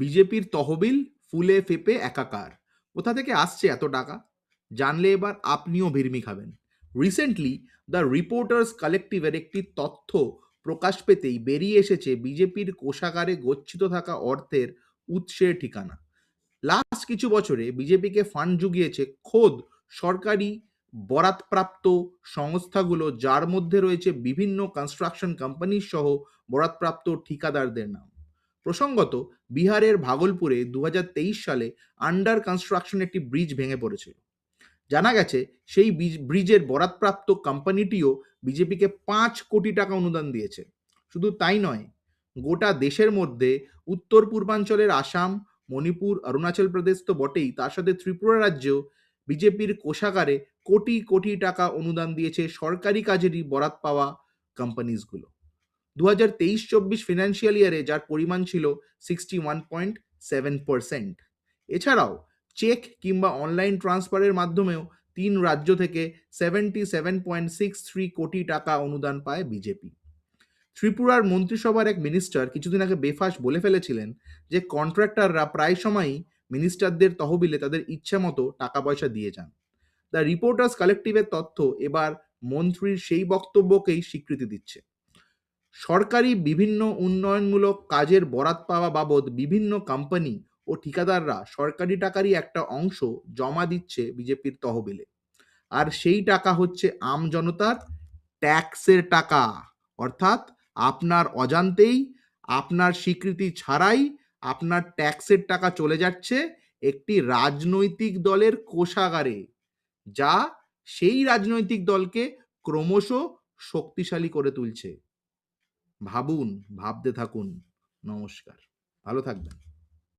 বিজেপির তহবিল ফুলে ফেপে একাকার। কোথা থেকে আসছে এত টাকা? জানলে এবার আপনিও ভিড়মি খাবেন। রিসেন্টলি দ্য রিপোর্টার্স কালেক্টিভের একটি তথ্য প্রকাশ পেতেই বেরিয়ে এসেছে বিজেপির কোষাগারে গচ্ছিত থাকা অর্থের উৎসের ঠিকানা। লাস্ট কিছু বছরে বিজেপিকে ফান্ড জুগিয়েছে খোদ সরকারি বরাতপ্রাপ্ত সংস্থাগুলো, যার মধ্যে রয়েছে বিভিন্ন কনস্ট্রাকশন কোম্পানি সহ বরাতপ্রাপ্ত ঠিকাদারদের নাম। প্রসঙ্গত, বিহারের ভাগলপুরে 2023 সালে আন্ডার কনস্ট্রাকশন একটি ব্রিজ ভেঙে পড়েছিল। জানা গেছে সেই ব্রিজের বরাতপ্রাপ্ত কোম্পানিটিও বিজেপিকে 5 কোটি টাকা অনুদান দিয়েছে। শুধু তাই নয়, গোটা দেশের মধ্যে উত্তর পূর্বাঞ্চলের আসাম, মণিপুর, অরুণাচল প্রদেশ তো বটেই, তার সাথে ত্রিপুরা রাজ্যেও বিজেপির কোষাগারে কোটি কোটি টাকা অনুদান দিয়েছে সরকারি কাজেরই বরাত পাওয়া কোম্পানিজগুলো। 2023-24 ফিনান্সিয়াল ইয়ারে যার পরিমাণ ছিল 61.7%। এছাড়াও চেক কিংবা অনলাইন ট্রান্সফারের মাধ্যমেও 3 রাজ্য থেকে 77.63 কোটি টাকা অনুদান পায় বিজেপি। ত্রিপুরার মন্ত্রিসভার এক মিনিস্টার কিছুদিন আগে বেফাঁস বলে ফেলেছিলেন যে কন্ট্রাক্টররা প্রায় সময়ই মিনিস্টারদের তহবিলে তাদের ইচ্ছা মতো টাকা পয়সা দিয়ে যান। দ্য রিপোর্টার্স কালেক্টিভের তথ্য এবার মন্ত্রীর সেই বক্তব্যকেই স্বীকৃতি দিচ্ছে। সরকারি বিভিন্ন উন্নয়নমূলক কাজের বরাত পাওয়া বাবদ বিভিন্ন কোম্পানি ও ঠিকাদাররা সরকারি টাকারই একটা অংশ জমা দিচ্ছে বিজেপির তহবিলে। আর সেই টাকা হচ্ছে আম জনতার ট্যাক্সের টাকা। অর্থাৎ আপনার অজান্তেই, আপনার স্বীকৃতি ছাড়াই আপনার ট্যাক্সের টাকা চলে যাচ্ছে একটি রাজনৈতিক দলের কোষাগারে, যা সেই রাজনৈতিক দলকে ক্রমশ শক্তিশালী করে তুলছে। ভাবুন, ভাবতে থাকুন। নমস্কার, ভালো থাকবেন।